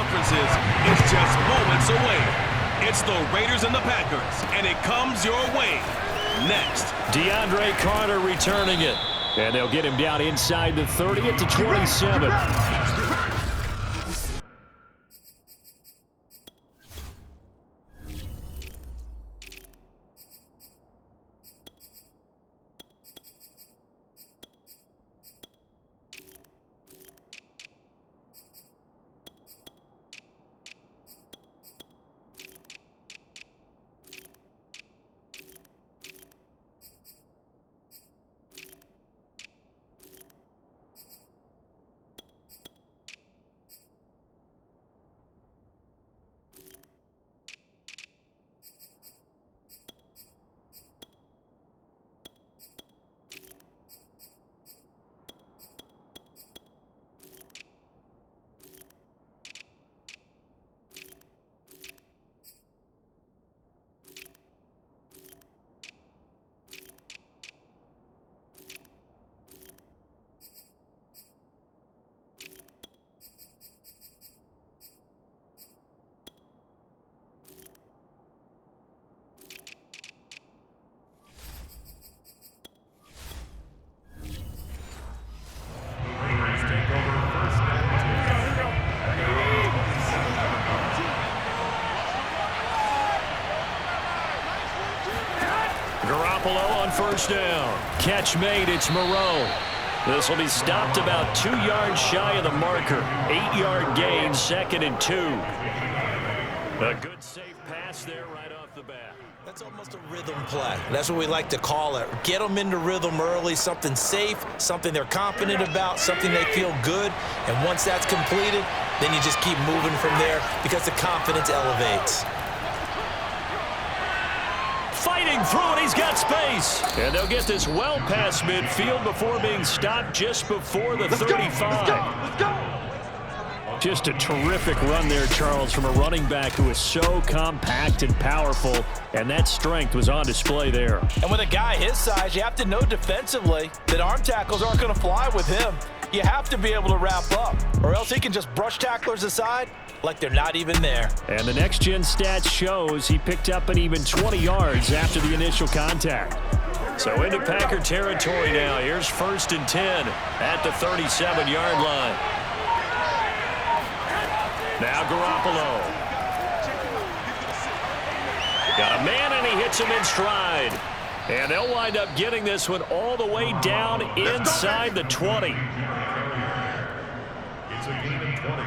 conferences is just moments away. It's the Raiders and the Packers, and it comes your way next. DeAndre Carter returning it. And they'll get him down inside the 30 at the 27. On first down. Catch made. It's Moreau. This will be stopped about 2 yards shy of the marker. 8-yard gain, 2nd and 2. A good safe pass there right off the bat. That's almost a rhythm play. That's what we like to call it. Get them into rhythm early, something safe, something they're confident about, something they feel good. And once that's completed, then you just keep moving from there because the confidence elevates. Fighting through it, he's got space. And they'll get this well past midfield before being stopped just before the 35. Let's go. Just a terrific run there, Charles, from a running back who is so compact and powerful, and that strength was on display there. And with a guy his size, you have to know defensively that arm tackles aren't going to fly with him. You have to be able to wrap up, or else he can just brush tacklers aside like they're not even there. And the next-gen stats shows he picked up an even 20 yards after the initial contact. So into Packer territory now. Here's 1st and 10 at the 37-yard line. Now Garoppolo. Got a man, and he hits him in stride. And they'll wind up getting this one all the way down inside the 20. It's a gain of 20.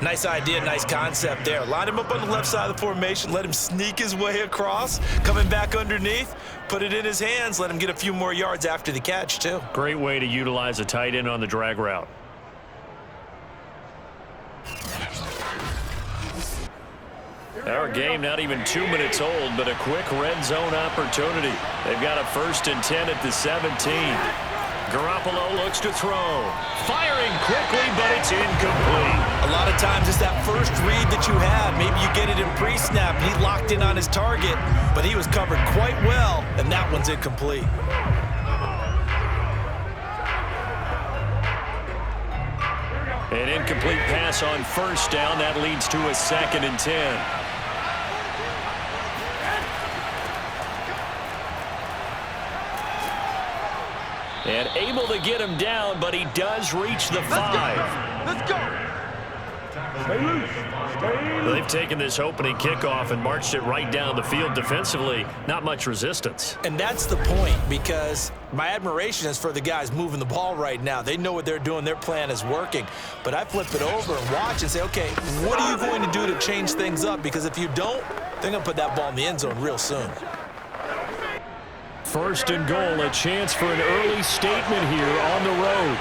Nice idea, nice concept there. Line him up on the left side of the formation, let him sneak his way across, coming back underneath, put it in his hands, let him get a few more yards after the catch, too. Great way to utilize a tight end on the drag route. Our game not even 2 minutes old, but a quick red zone opportunity. They've got a 1st and 10 at the 17. Garoppolo looks to throw. Firing quickly, but it's incomplete. A lot of times it's that first read that you had. Maybe you get it in pre-snap. He locked in on his target, but he was covered quite well, and that one's incomplete. An incomplete pass on 1st down. That leads to a 2nd and 10. And able to get him down, but he does reach the 5. Let's go. Stay loose. Stay loose. They've taken this opening kickoff and marched it right down the field defensively. Not much resistance. And that's the point, because my admiration is for the guys moving the ball right now. They know what they're doing. Their plan is working. But I flip it over and watch and say, okay, what are you going to do to change things up? Because if you don't, they're going to put that ball in the end zone real soon. 1st and goal, a chance for an early statement here on the road.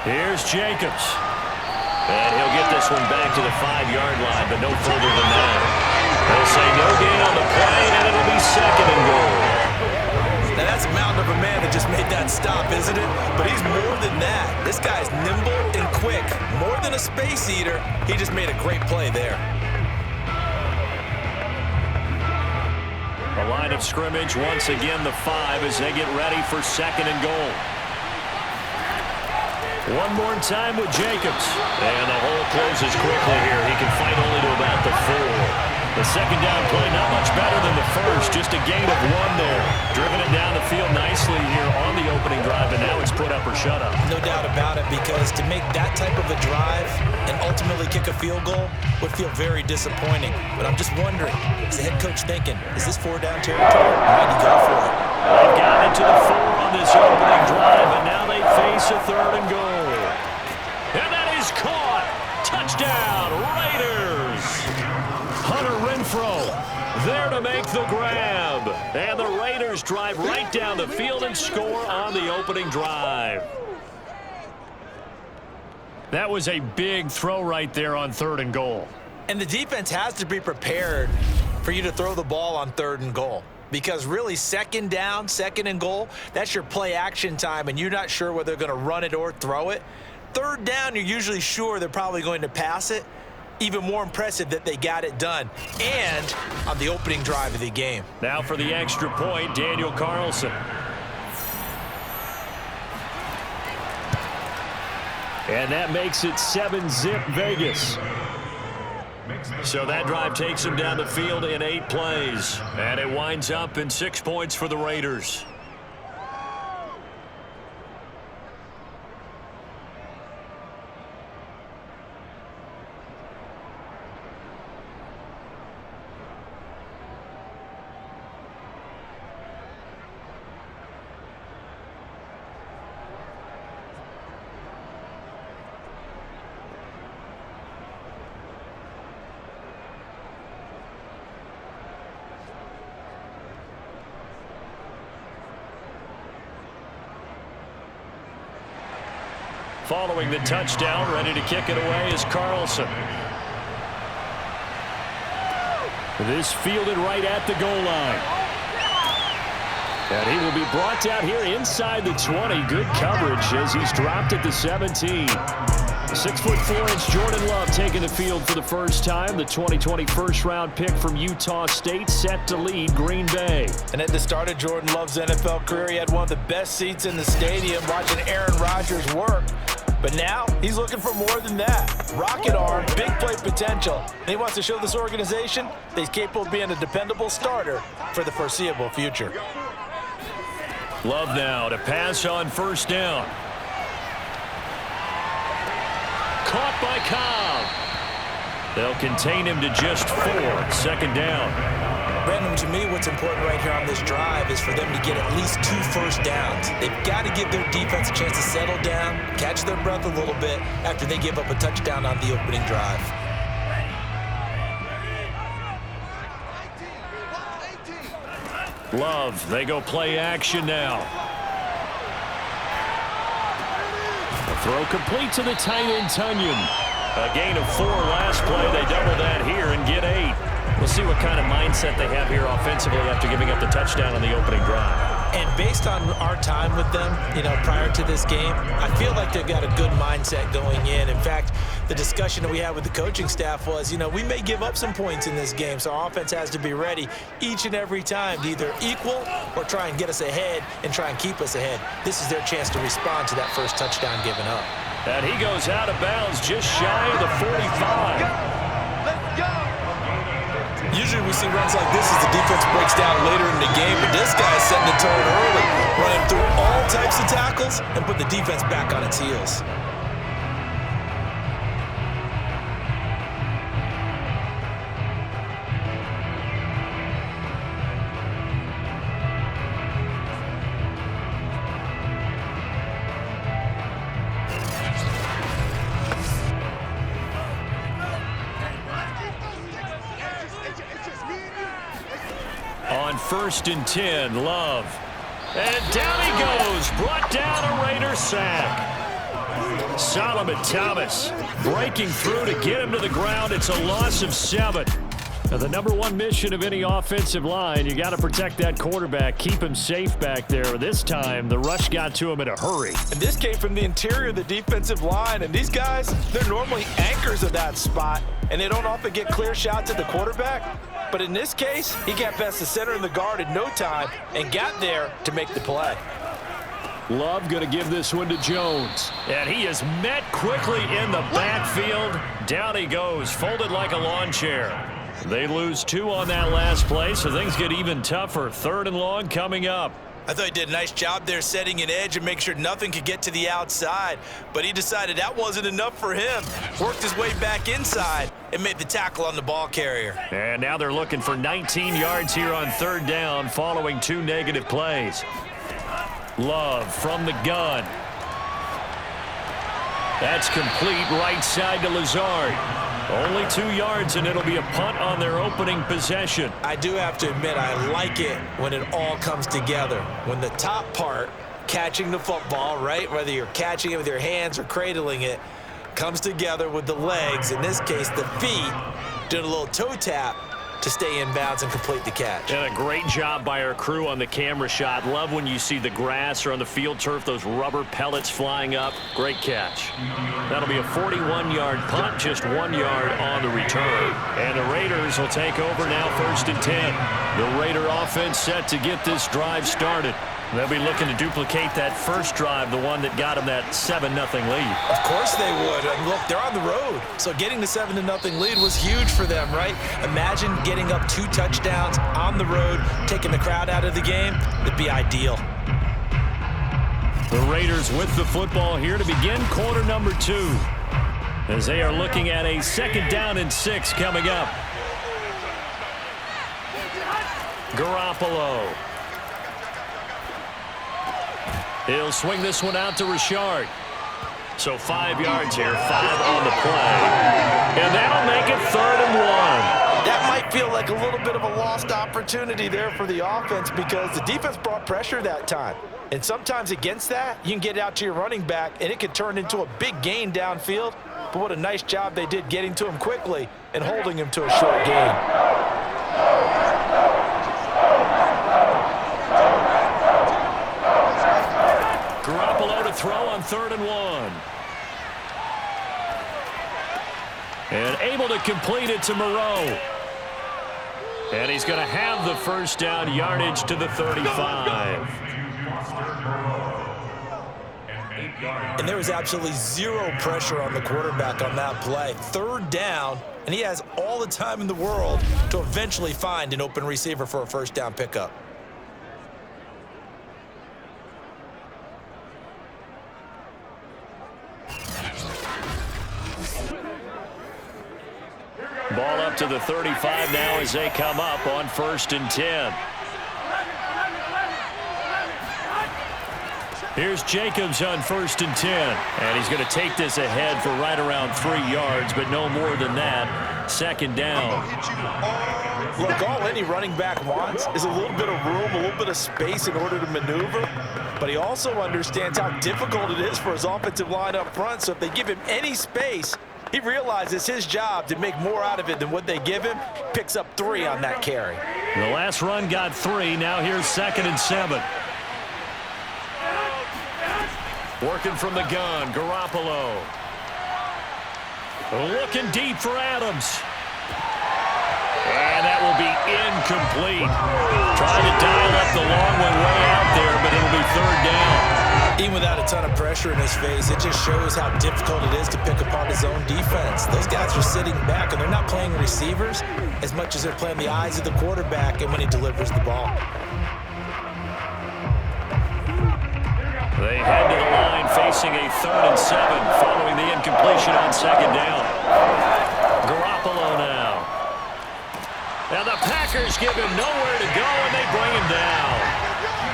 Here's Jacobs. And he'll get this one back to the 5-yard line, but no further than that. They'll say no gain on the play, and it'll be 2nd and goal. Now that's a mountain of a man that just made that stop, isn't it? But he's more than that. This guy's nimble and quick. More than a space eater, he just made a great play there. The line of scrimmage, once again the 5 as they get ready for 2nd and goal. One more time with Jacobs. And the hole closes quickly here. He can fight only to about the 4. The second down play, not much better than the first. Just a gain of 1 there. Driven it down the field nicely here on the opening drive, and now it's put up or shut up. No doubt about it, because to make that type of a drive and ultimately kick a field goal would feel very disappointing. But I'm just wondering, is the head coach thinking, is this 4-down territory? Might he go for it? They've got into the 4 on this opening drive, and now they face a 3rd and goal. And that is caught. Touchdown, Raiders. Hunter Renfrow there to make the grab. And the Raiders drive right down the field and score on the opening drive. That was a big throw right there on 3rd and goal. And the defense has to be prepared for you to throw the ball on 3rd and goal. Because really, 2nd down, 2nd and goal, that's your play action time, and you're not sure whether they're going to run it or throw it. 3rd down, you're usually sure they're probably going to pass it. Even more impressive that they got it done, and on the opening drive of the game. Now for the extra point, Daniel Carlson. And that makes it 7-zip Vegas. So that drive takes them down the field in 8 plays. And it winds up in 6 points for the Raiders. Following the touchdown, ready to kick it away is Carlson. This fielded right at the goal line. And he will be brought down here inside the 20. Good coverage as he's dropped at the 17. 6'4" Jordan Love taking the field for the first time. The 2020 first-round pick from Utah State set to lead Green Bay. And at the start of Jordan Love's NFL career, he had one of the best seats in the stadium watching Aaron Rodgers work. But now he's looking for more than that. Rocket arm, big play potential. And he wants to show this organization that he's capable of being a dependable starter for the foreseeable future. Love now to pass on 1st down. Caught by Cobb. They'll contain him to just 4. 2nd down. Brandon, to me, what's important right here on this drive is for them to get at least 2 first downs. They've got to give their defense a chance to settle down, catch their breath a little bit after they give up a touchdown on the opening drive. Love, they go play action now. The throw complete to the tight end, Tunyon. A gain of 4 last play. They double that here and get 8. We'll see what kind of mindset they have here offensively after giving up the touchdown on the opening drive. And based on our time with them, prior to this game, I feel like they've got a good mindset going in. In fact, the discussion that we had with the coaching staff was, we may give up some points in this game, so our offense has to be ready each and every time to either equal or try and get us ahead and try and keep us ahead. This is their chance to respond to that first touchdown given up. And he goes out of bounds just shy of the 45. Usually we see runs like this as the defense breaks down later in the game, but this guy's setting the tone early, running through all types of tackles and putting the defense back on its heels. On 1st and 10, Love. And down he goes. Brought down a Raider sack. Solomon Thomas breaking through to get him to the ground. It's a loss of 7. Now, the #1 mission of any offensive line, you got to protect that quarterback, keep him safe back there. This time, the rush got to him in a hurry. And this came from the interior of the defensive line, and these guys, they're normally anchors of that spot, and they don't often get clear shots at the quarterback. But in this case, he got past the center and the guard in no time and got there to make the play. Love going to give this one to Jones. And he is met quickly in the backfield. Down he goes, folded like a lawn chair. They lose 2 on that last play, so things get even tougher. 3rd and long coming up. I thought he did a nice job there setting an edge and making sure nothing could get to the outside. But he decided that wasn't enough for him. Worked his way back inside and made the tackle on the ball carrier. And now they're looking for 19 yards here on 3rd down following 2 negative plays. Love from the gun. That's complete right side to Lazard. Only 2 yards, and it'll be a punt on their opening possession. I do have to admit, I like it when it all comes together. When the top part, catching the football, right, whether you're catching it with your hands or cradling it, comes together with the legs, in this case the feet, doing a little toe tap to stay in bounds and complete the catch. And a great job by our crew on the camera shot. Love when you see the grass or on the field turf, those rubber pellets flying up. Great catch. That'll be a 41-yard punt, just 1 yard on the return. And the Raiders will take over now, 1st and 10. The Raider offense set to get this drive started. They'll be looking to duplicate that first drive, the one that got them that 7-0 lead. Of course they would. And look, they're on the road. So getting the 7-0 lead was huge for them, right? Imagine getting up 2 touchdowns on the road, taking the crowd out of the game. It'd be ideal. The Raiders with the football here to begin quarter number 2. As they are looking at a 2nd down and 6 coming up. Garoppolo. He'll swing this one out to Richard. So 5 yards here, 5 on the play. And that'll make it 3rd and 1. That might feel like a little bit of a lost opportunity there for the offense because the defense brought pressure that time. And sometimes against that, you can get out to your running back, and it can turn into a big gain downfield. But what a nice job they did getting to him quickly and holding him to a short gain. Garoppolo to throw on 3rd and 1. And able to complete it to Moreau. And he's going to have the 1st down, yardage to the 35. And there was absolutely 0 pressure on the quarterback on that play. 3rd down, and he has all the time in the world to eventually find an open receiver for a 1st down pickup. Ball up to the 35 now as they come up on 1st and 10. Here's Jacobs on 1st and 10. And he's going to take this ahead for right around 3 yards, but no more than that. 2nd down. Look, all any running back wants is a little bit of room, a little bit of space in order to maneuver. But he also understands how difficult it is for his offensive line up front. So if they give him any space, he realizes his job to make more out of it than what they give him. Picks up 3 on that carry. The last run got 3. Now here's 2nd and 7. Working from the gun, Garoppolo. Looking deep for Adams. And that will be incomplete. Trying to dial up the long one way out there, but it'll be 3rd down. Even without a ton of pressure in his face, it just shows how difficult it is to pick apart his own defense. Those guys are sitting back, and they're not playing receivers as much as they're playing the eyes of the quarterback and when he delivers the ball. They head to the line facing a 3rd and 7 following the incompletion on 2nd down. Garoppolo now. And the Packers give him nowhere to go, and they bring him down.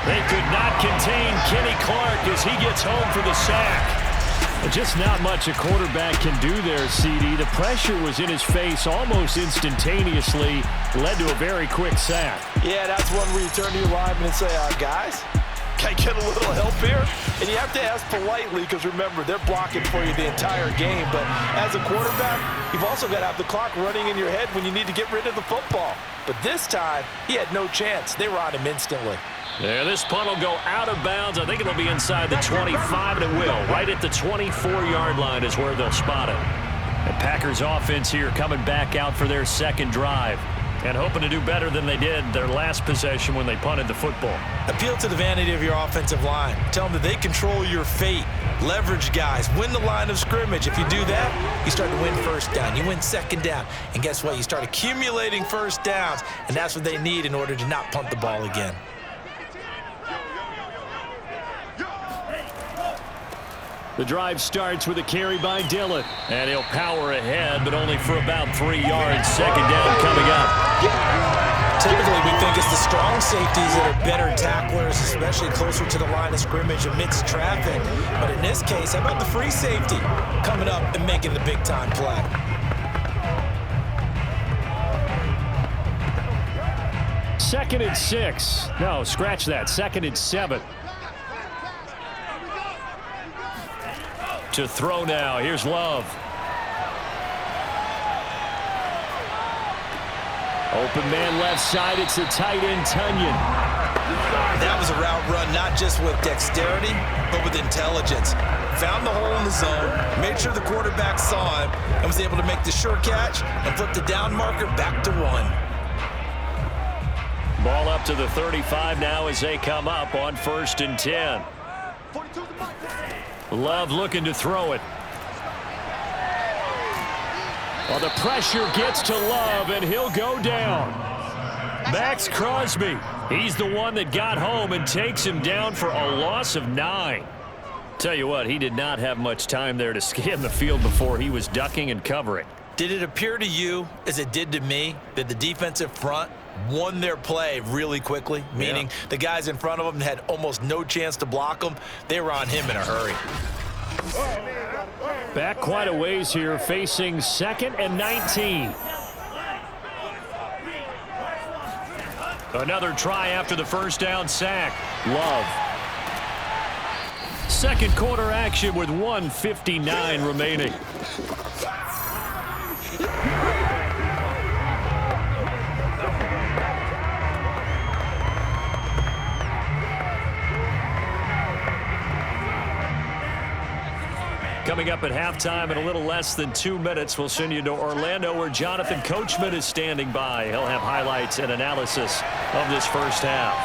They could not contain Kenny Clark as he gets home for the sack. Just not much a quarterback can do there, CD. The pressure was in his face almost instantaneously, led to a very quick sack. Yeah, that's one where you turn to your lineman and say, guys, can I get a little help here? And you have to ask politely because, remember, they're blocking for you the entire game. But as a quarterback, you've also got to have the clock running in your head when you need to get rid of the football. But this time, he had no chance. They were on him instantly. Yeah, this punt will go out of bounds. I think it'll be inside the 25, and it will. Right at the 24-yard line is where they'll spot it. The Packers offense here coming back out for their 2nd drive. and hoping to do better than they did their last possession when they punted the football. Appeal to the vanity of your offensive line. Tell them that they control your fate. Leverage guys. Win the line of scrimmage. If you do that, you start to win first down. You win second down. And guess what? You start accumulating first downs, and that's what they need in order to not punt the ball again. The drive starts with a carry by Dillon. And he'll power ahead, but only for about 3 yards. Second down coming up. Typically, we think it's the strong safeties that are better tacklers, especially closer to the line of scrimmage amidst traffic. But in this case, how about the free safety coming up and making the big-time play? Second and 6. No, scratch that. Second and 7. To throw now. Here's Love. Open man left side. It's the tight end, Tunyon. That was a route run not just with dexterity, but with intelligence. Found the hole in the zone, made sure the quarterback saw him, and was able to make the sure catch and flip the down marker back to 1. Ball up to the 35 now as they come up on 1st and 10. Love looking to throw it. Well, the pressure gets to Love, and he'll go down. Max Crosby. He's the one that got home and takes him down for a loss of 9. Tell you what, he did not have much time there to scan the field before he was ducking and covering. Did it appear to you, as it did to me, that the defensive front won their play really quickly? Meaning the guys in front of them had almost no chance to block them. They were on him in a hurry. Back quite a ways here, facing 2nd and 19. Another try after the first down sack. Love. Second quarter action with 1:59 remaining. Coming up at halftime in a little less than 2 minutes, we'll send you to Orlando where Jonathan Coachman is standing by. He'll have highlights and analysis of this first half.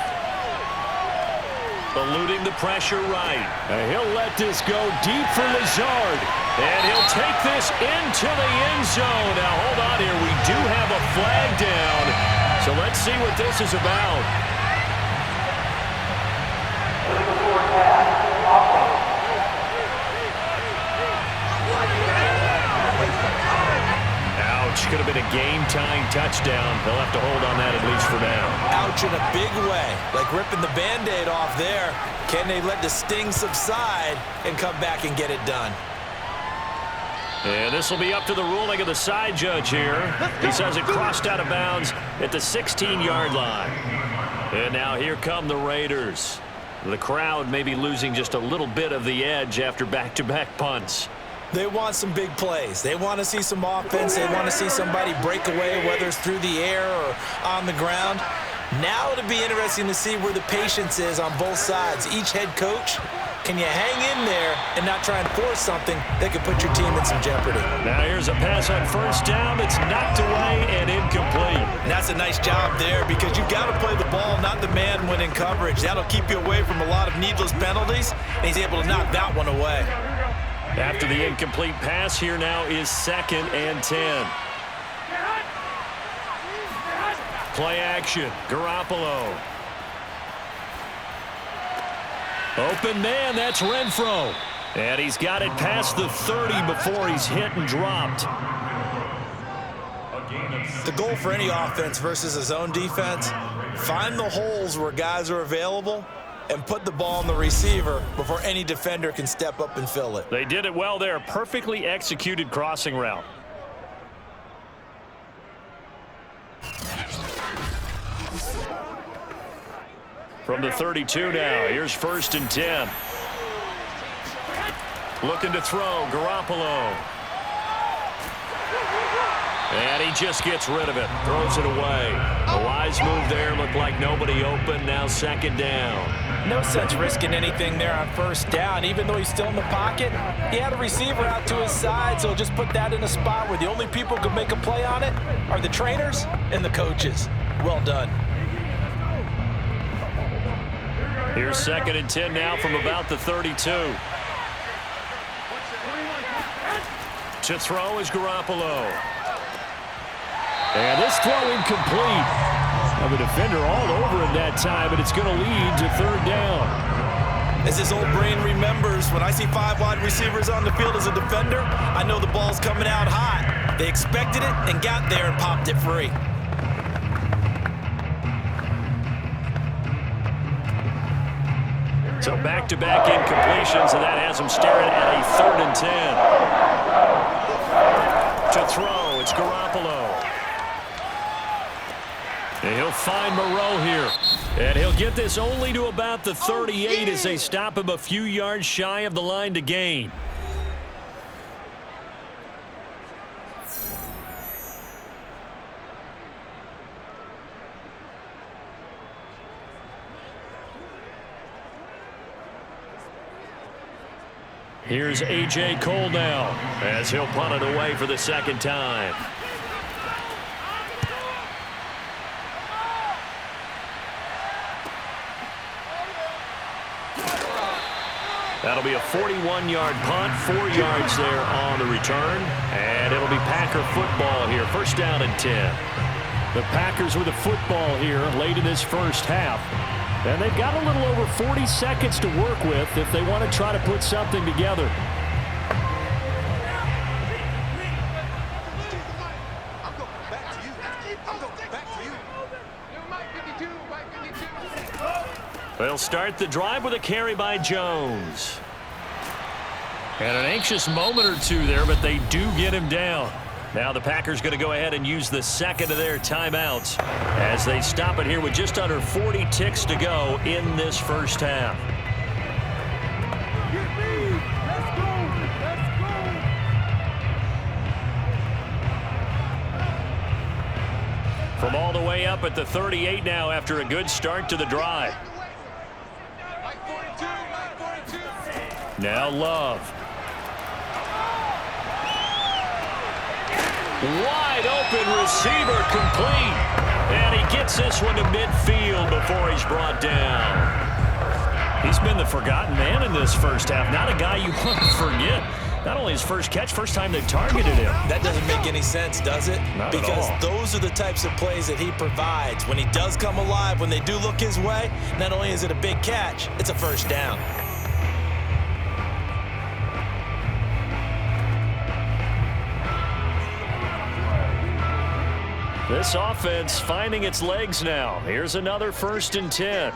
Eluding the pressure right. And he'll let this go deep for Lazard. And he'll take this into the end zone. Now hold on here. We do have a flag down. So let's see what this is about. Could have been a game-tying touchdown. They'll have to hold on that at least for now. Ouch in a big way. Like ripping the Band-Aid off there. Can they let the sting subside and come back and get it done? And this will be up to the ruling of the side judge here. He says it crossed out of bounds at the 16-yard line. And now here come the Raiders. The crowd may be losing just a little bit of the edge after back-to-back punts. They want some big plays. They want to see some offense. They want to see somebody break away, whether it's through the air or on the ground. Now it'll be interesting to see where the patience is on both sides. Each head coach, can you hang in there and not try and force something that could put your team in some jeopardy? Now here's a pass on first down. It's knocked away and incomplete. And that's a nice job there because you've got to play the ball, not the man when in coverage. That'll keep you away from a lot of needless penalties, and he's able to knock that one away. After the incomplete pass, here now is 2nd and 10. Play action. Garoppolo. Open man, that's Renfro. And he's got it past the 30 before he's hit and dropped. The goal for any offense versus a zone defense, find the holes where guys are available and put the ball on the receiver before any defender can step up and fill it. They did it well there. Perfectly executed crossing route. From the 32 now, here's 1st and 10. Looking to throw, Garoppolo. And he just gets rid of it, throws it away. A wise move there, looked like nobody open, now second down. No sense risking anything there on first down. Even though he's still in the pocket, he had a receiver out to his side, so just put that in a spot where the only people who can make a play on it are the trainers and the coaches. Well done. Here's 2nd and 10 now from about the 32. To throw is Garoppolo. And this throw incomplete. Now the defender all over him that time, and it's going to lead to 3rd down. As his old brain remembers, when I see 5 wide receivers on the field as a defender, I know the ball's coming out hot. They expected it and got there and popped it free. So back-to-back incompletions, and that has him staring at a 3rd and 10. To throw, it's Garoppolo. And he'll find Moreau here. And he'll get this only to about the 38 as they stop him a few yards shy of the line to gain. Here's A.J. Cole now as he'll punt it away for the 2nd time. That'll be a 41-yard punt, 4 yards there on the return, and it'll be Packer football here. 1st down and 10. The Packers with the football here late in this first half. And they've got a little over 40 seconds to work with if they want to try to put something together. They'll start the drive with a carry by Jones. And an anxious moment or two there, but they do get him down. Now the Packers going to go ahead and use the 2nd of their timeouts as they stop it here with just under 40 ticks to go in this first half. From all the way up at the 38 now after a good start to the drive. Now Love. Wide open receiver complete. And he gets this one to midfield before he's brought down. He's been the forgotten man in this first half. Not a guy you want to forget. Not only his first catch, first time they've targeted him. That doesn't make any sense, does it? Not because at all. Those are the types of plays that he provides. When he does come alive, when they do look his way, not only is it a big catch, it's a 1st down. This offense finding its legs now. Here's another 1st and 10.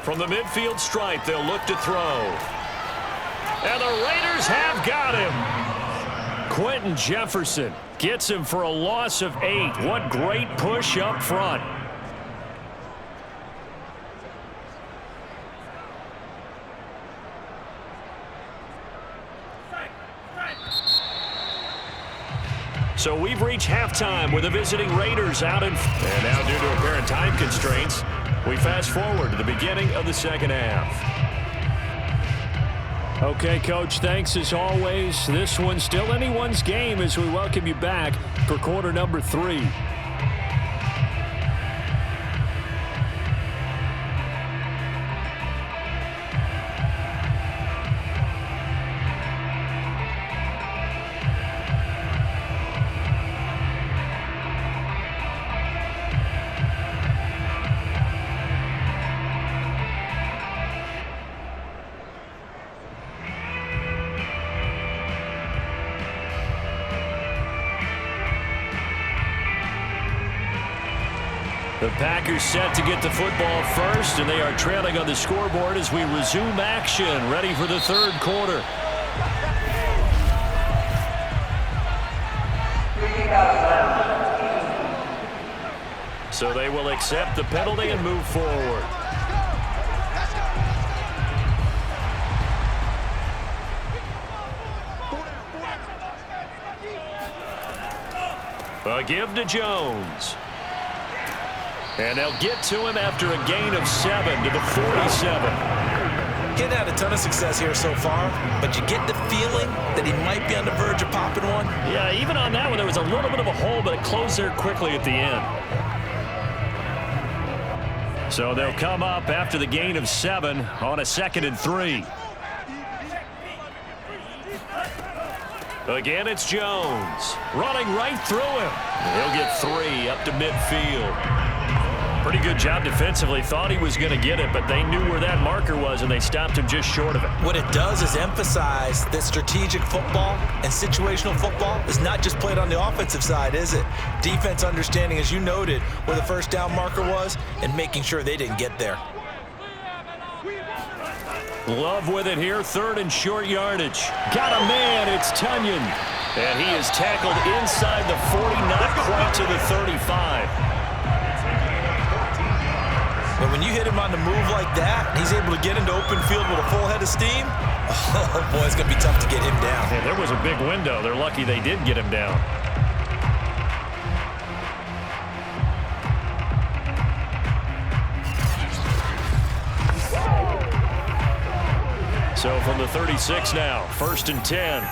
From the midfield stripe, they'll look to throw. And the Raiders have got him. Quentin Jefferson gets him for a loss of 8. What great push up front. So we've reached halftime with the visiting Raiders out in. And now due to apparent time constraints, we fast forward to the beginning of the 2nd half. Okay, Coach, thanks as always. This one's still anyone's game as we welcome you back for quarter number 3. The Packers set to get the football first, and they are trailing on the scoreboard as we resume action, ready for the 3rd quarter. So they will accept the penalty and move forward. A give to Jones. And they'll get to him after a gain of 7 to the 47. He's had a ton of success here so far, but you get the feeling that he might be on the verge of popping one. Yeah, even on that one, there was a little bit of a hole, but it closed there quickly at the end. So they'll come up after the gain of 7 on a 2nd and 3. Again, it's Jones running right through him. He'll get 3 up to midfield. Pretty good job defensively. Thought he was going to get it, but they knew where that marker was, and they stopped him just short of it. What it does is emphasize that strategic football and situational football is not just played on the offensive side, is it? Defense understanding, as you noted, where the first down marker was and making sure they didn't get there. Love with it here, 3rd and short yardage. Got a man, it's Tunyon. And he is tackled inside the 40, not quite to the 35. And when you hit him on the move like that, and he's able to get into open field with a full head of steam, oh boy, it's going to be tough to get him down. Yeah, there was a big window. They're lucky they did get him down. So from the 36 now, 1st and 10.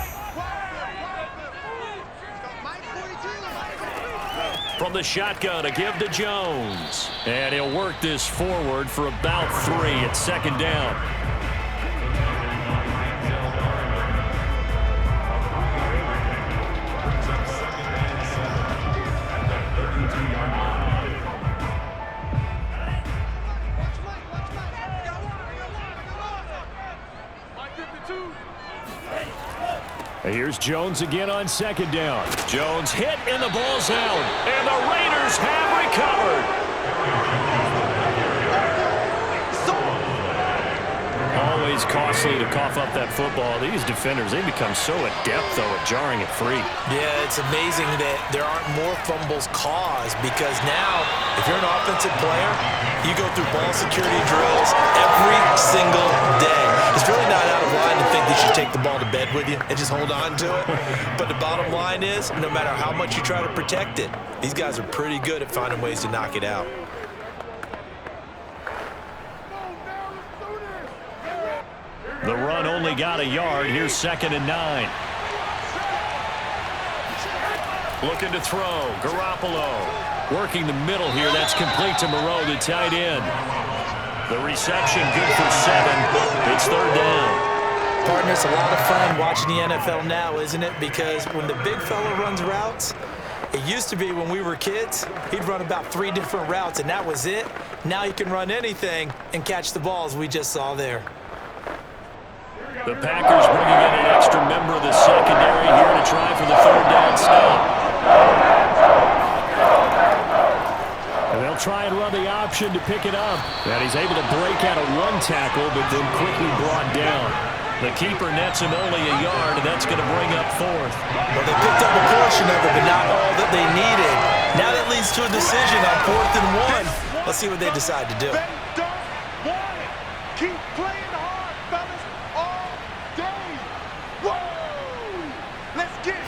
From the shotgun, a give to Jones. And he'll work this forward for about 3 at 2nd down. Here's Jones again on 2nd down. Jones hit and the ball's out. And the Raiders have recovered. Always costly to cough up that football. These defenders, they become so adept, though, at jarring it free. Yeah, it's amazing that there aren't more fumbles caused because now, if you're an offensive player, you go through ball security drills every single day. It's really not out of line to think that you should take the ball to bed with you and just hold on to it. But the bottom line is, no matter how much you try to protect it, these guys are pretty good at finding ways to knock it out. The run only got a yard. Here's 2nd and 9. Looking to throw. Garoppolo working the middle here. That's complete to Moreau, the tight end. The reception good for 7. It's 3rd down. Partner, it's a lot of fun watching the NFL now, isn't it? Because when the big fella runs routes, it used to be when we were kids, he'd run about 3 different routes, and that was it. Now he can run anything and catch the balls we just saw there. The Packers bringing in an extra member of the secondary here to try for the 3rd down stop. And they'll try and run the option to pick it up. And he's able to break out of 1 tackle, but then quickly brought down. The keeper nets him only a yard, and that's going to bring up 4th. Well, they picked up a portion of it, but not all that they needed. Now that leads to a decision on 4th and 1. Let's see what they decide to do. They don't want it. Keep playing hard, fellas, all day. Whoa! Let's get it.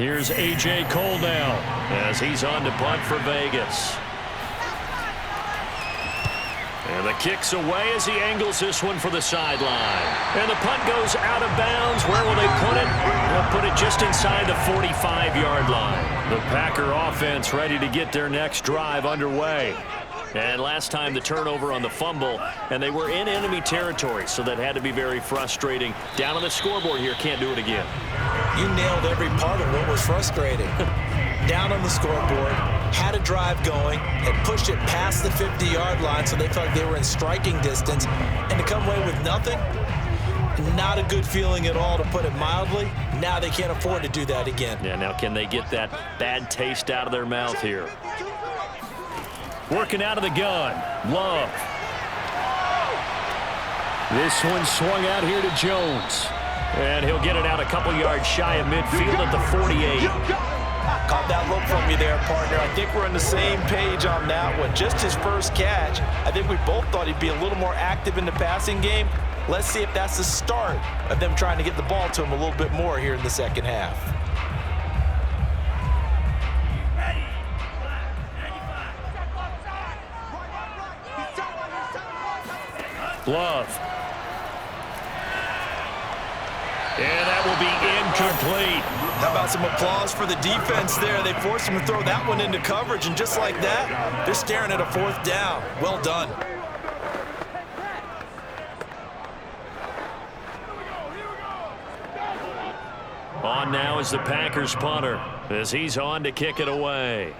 Here's A.J. Cole now as he's on to punt for Vegas. And the kick's away as he angles this one for the sideline. And the punt goes out of bounds. Where will they put it? They'll put it just inside the 45-yard line. The Packer offense ready to get their next drive underway. And last time the turnover on the fumble, and they were in enemy territory, so that had to be very frustrating. Down on the scoreboard here, can't do it again. You nailed every part of what was frustrating. Down on the scoreboard, had a drive going, had pushed it past the 50-yard line so they felt like they were in striking distance, and to come away with nothing, not a good feeling at all, to put it mildly. Now they can't afford to do that again. Yeah, now can they get that bad taste out of their mouth here? Working out of the gun, Love. This one swung out here to Jones. And he'll get it out a couple yards shy of midfield at the 48. Caught that look from you there, partner. I think we're on the same page on that one. Just his first catch. I think we both thought he'd be a little more active in the passing game. Let's see if that's the start of them trying to get the ball to him a little bit more here in the second half. Love. And that will be incomplete. How about some applause for the defense there? They forced him to throw that one into coverage, and just like that, they're staring at a fourth down. Well done. On now is the Packers punter as he's on to kick it away.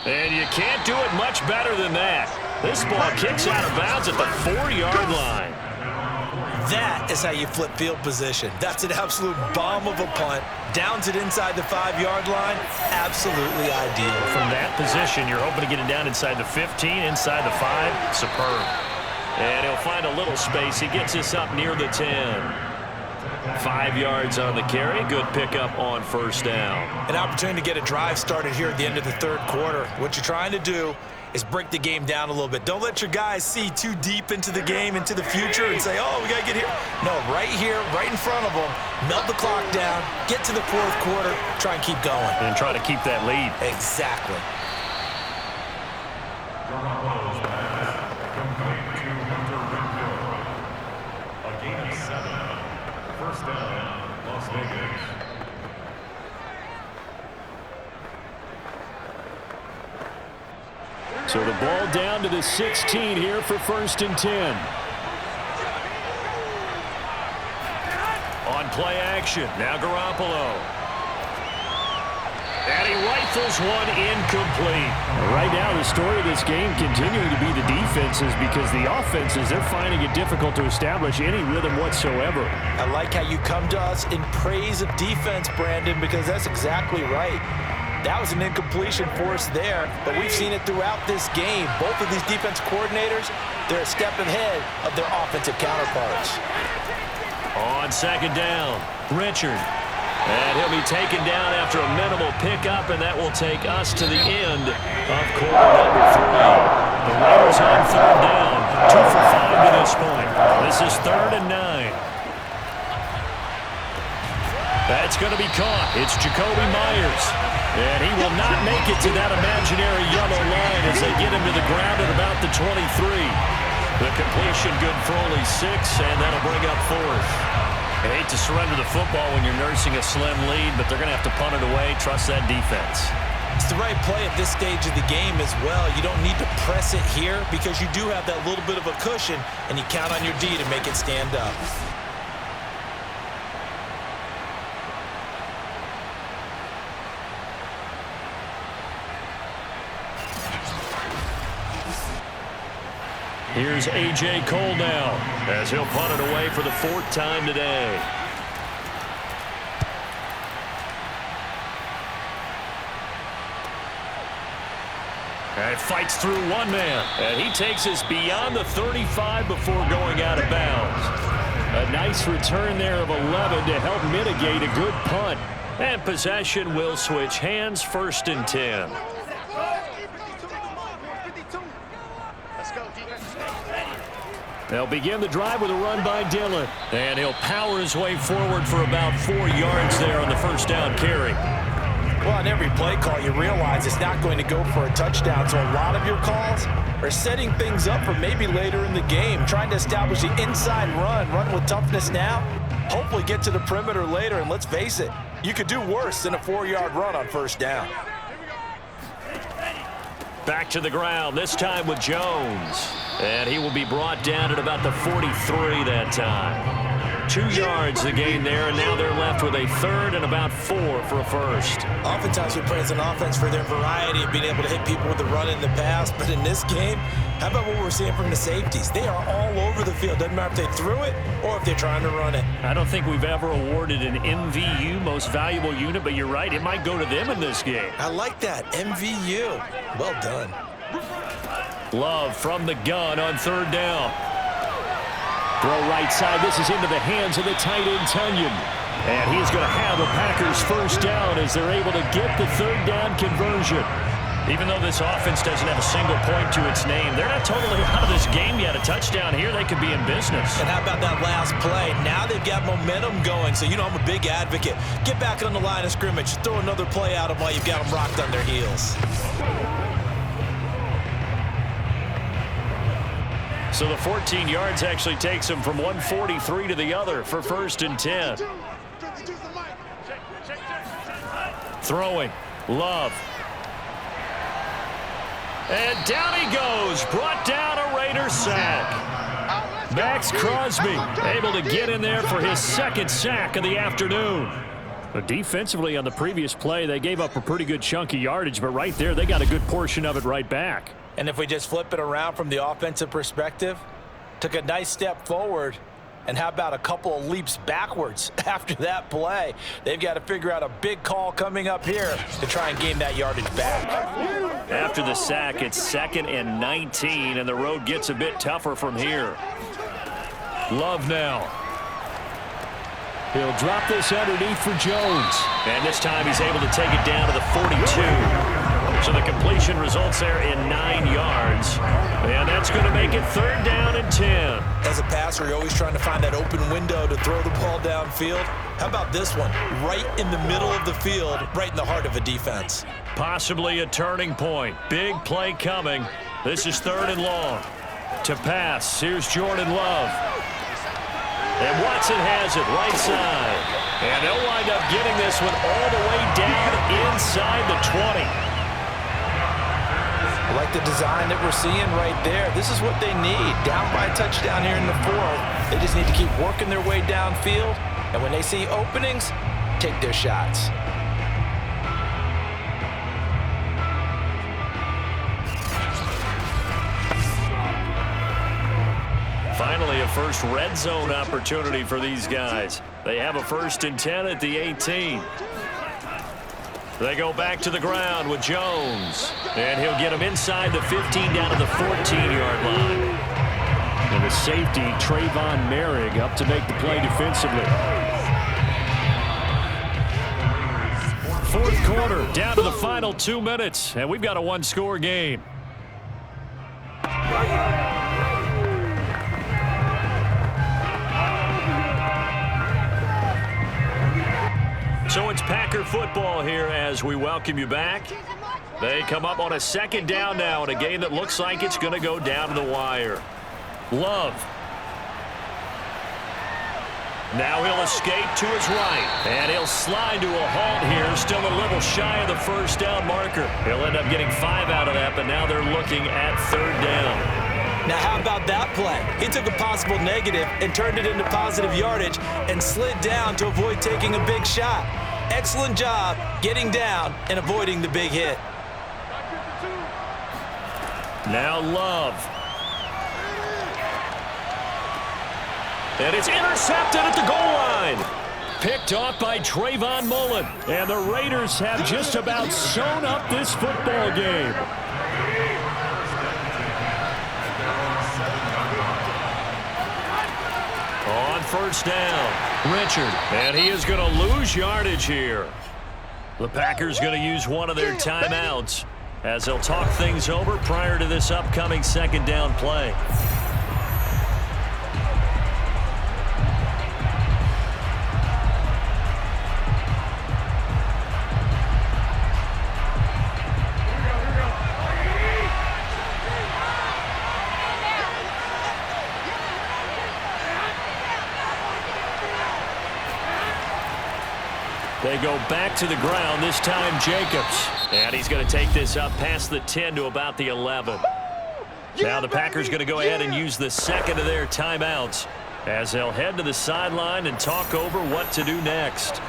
And you can't do it much better than that. This ball kicks out of bounds at the 4-yard line. That is how you flip field position. That's an absolute bomb of a punt. Downs it inside the 5-yard line. Absolutely ideal. From that position, you're hoping to get it down inside the 15, inside the 5. Superb. And he'll find a little space. He gets this up near the 10. 5 yards on the carry. Good pickup on first down. An opportunity to get a drive started here at the end of the third quarter. What you're trying to do is break the game down a little bit. Don't let your guys see too deep into the game, into the future, and say, oh, we got to get here. No, right here, right in front of them, melt the clock down, get to the fourth quarter, try and keep going. And try to keep that lead. Exactly. A gain of 7. First down, Las Vegas. So the ball down to the 16 here for 1st and 10. On play action, now Garoppolo. And he rifles one incomplete. Right now, the story of this game continuing to be the defenses, because the offenses, they're finding it difficult to establish any rhythm whatsoever. I like how you come to us in praise of defense, Brandon, because that's exactly right. That was an incompletion for us there, but we've seen it throughout this game. Both of these defense coordinators, they're a step ahead of their offensive counterparts. On 2nd down, Richard. And he'll be taken down after a minimal pickup, and that will take us to the end of quarter number 3. The Raiders on 3rd down, 2 for 5 to this point. This is 3rd and 9. That's going to be caught. It's Jacoby Myers. And he will not make it to that imaginary yellow line as they get him to the ground at about the 23. The completion good for only 6, and that'll bring up 4th. I hate to surrender the football when you're nursing a slim lead, but they're going to have to punt it away. Trust that defense. It's the right play at this stage of the game as well. You don't need to press it here because you do have that little bit of a cushion, and you count on your D to make it stand up. Here's A.J. Cole now as he'll punt it away for the 4th time today. And fights through one man. And he takes us beyond the 35 before going out of bounds. A nice return there of 11 to help mitigate a good punt. And possession will switch hands, 1st and 10. They'll begin the drive with a run by Dillon. And he'll power his way forward for about 4 yards there on the 1st down carry. Well, on every play call, you realize it's not going to go for a touchdown. So a lot of your calls are setting things up for maybe later in the game, trying to establish the inside run with toughness now, hopefully get to the perimeter later. And let's face it, you could do worse than a 4-yard run on 1st down. Back to the ground, this time with Jones. And he will be brought down at about the 43 that time. 2 yards the gain there, and now they're left with a 3rd and about 4 for a 1st. Oftentimes we praise an offense for their variety of being able to hit people with the run in the pass, but in this game, how about what we're seeing from the safeties? They are all over the field. Doesn't matter if they threw it or if they're trying to run it. I don't think we've ever awarded an MVU, most valuable unit, but you're right, it might go to them in this game. I like that, MVU. Well done. Love from the gun on 3rd down. Throw right side. This is into the hands of the tight end, Tunyon. And he's going to have the Packers 1st down as they're able to get the 3rd down conversion. Even though this offense doesn't have a single point to its name, they're not totally out of this game yet. A touchdown here, they could be in business. And how about that last play? Now they've got momentum going. So, I'm a big advocate. Get back on the line of scrimmage. Throw another play at them while you've got them rocked on their heels. So the 14 yards actually takes them from 143 to the other for 1st and 10. Throwing. Love. And down he goes. Brought down a Raider sack. Max Crosby able to get in there for his 2nd sack of the afternoon. But defensively on the previous play, they gave up a pretty good chunk of yardage, but right there, they got a good portion of it right back. And if we just flip it around from the offensive perspective, took a nice step forward, and how about a couple of leaps backwards after that play? They've got to figure out a big call coming up here to try and gain that yardage back. After the sack, it's 2nd and 19, and the road gets a bit tougher from here. Love now. He'll drop this underneath for Jones. And this time he's able to take it down to the 42. So the completion results there in 9 yards. And that's going to make it 3rd down and 10. As a passer, you're always trying to find that open window to throw the ball downfield. How about this one? Right in the middle of the field, right in the heart of a defense. Possibly a turning point. Big play coming. This is 3rd and long. To pass, here's Jordan Love. And Watson has it right side. And they'll wind up getting this one all the way down inside the 20. I like the design that we're seeing right there. This is what they need. Down by a touchdown here in the 4th. They just need to keep working their way downfield. And when they see openings, take their shots. Finally, a first red zone opportunity for these guys. They have a 1st and 10 at the 18. They go back to the ground with Jones. And he'll get him inside the 15 down to the 14-yard line. And the safety, Trayvon Merrick, up to make the play defensively. 4th quarter, down to the final 2 minutes. And we've got a 1-score game. So it's Packer football here as we welcome you back. They come up on a 2nd down now in a game that looks like it's going to go down to the wire. Love. Now he'll escape to his right, and he'll slide to a halt here, still a little shy of the 1st down marker. He'll end up getting 5 out of that, but now they're looking at 3rd down. Now, how about that play? He took a possible negative and turned it into positive yardage and slid down to avoid taking a big shot. Excellent job getting down and avoiding the big hit. Now Love. And it's intercepted at the goal line. Picked off by Trayvon Mullen. And the Raiders have just about sewn up this football game. On 1st down, Richard. And he is going to lose yardage here. The Packers going to use one of their timeouts as they'll talk things over prior to this upcoming 2nd down play. They go back to the ground, this time Jacobs. And he's going to take this up past the 10 to about the 11. Now the Packers going to go ahead and use the 2nd of their timeouts as they'll head to the sideline and talk over what to do next.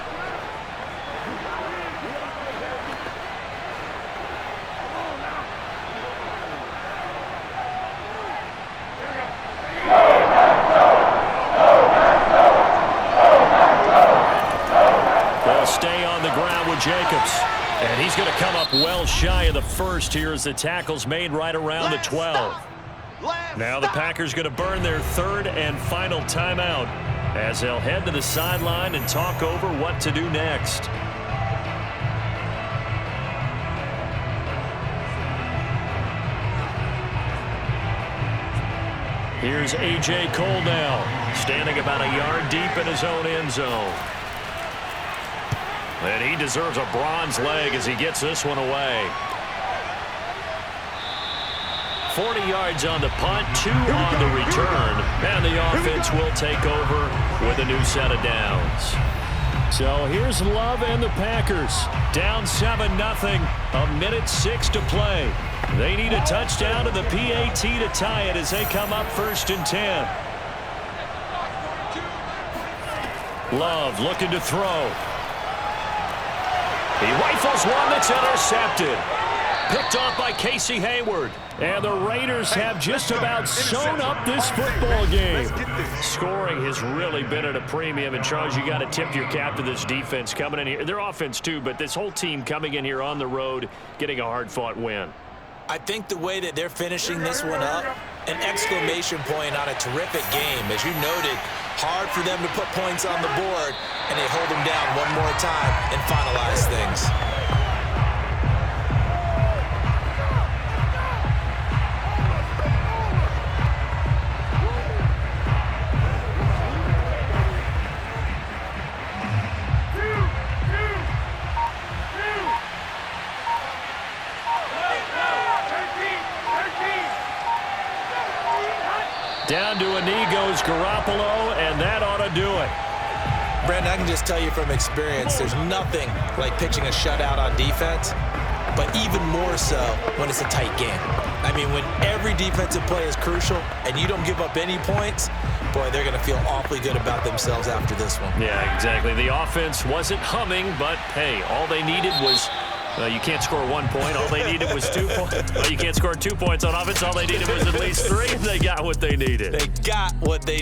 Stay on the ground with Jacobs. And he's going to come up well shy of the 1st here as the tackle's made right around the 12. Now the Packers going to burn their 3rd and final timeout as they'll head to the sideline and talk over what to do next. Here's A.J. Cole now, standing about a yard deep in his own end zone. And he deserves a bronze leg as he gets this one away. 40 yards on the punt, 2 on the return, and the offense will take over with a new set of downs. So here's Love and the Packers. Down 7-0, 1:06 to play. They need a touchdown to the PAT to tie it as they come up 1st and 10. Love looking to throw. He rifles one that's intercepted. Picked off by Casey Hayward. And the Raiders have just about sewn up this football game. Scoring has really been at a premium. And, Charles, you got to tip your cap to this defense coming in here. Their offense, too, but this whole team coming in here on the road, getting a hard-fought win. I think the way that they're finishing this one up, an exclamation point on a terrific game. As you noted, hard for them to put points on the board, and they hold them down one more time and finalize things. Down to a knee goes Garoppolo, and that ought to do it. Brandon, I can just tell you from experience, there's nothing like pitching a shutout on defense, but even more so when it's a tight game. I mean, when every defensive play is crucial and you don't give up any points, boy, they're going to feel awfully good about themselves after this one. Yeah, exactly. The offense wasn't humming, but, hey, all they needed was you can't score 1 point. All they needed was 2 points. Well, you can't score 2 points on offense. All they needed was at least 3. They got what they needed. They got what they needed.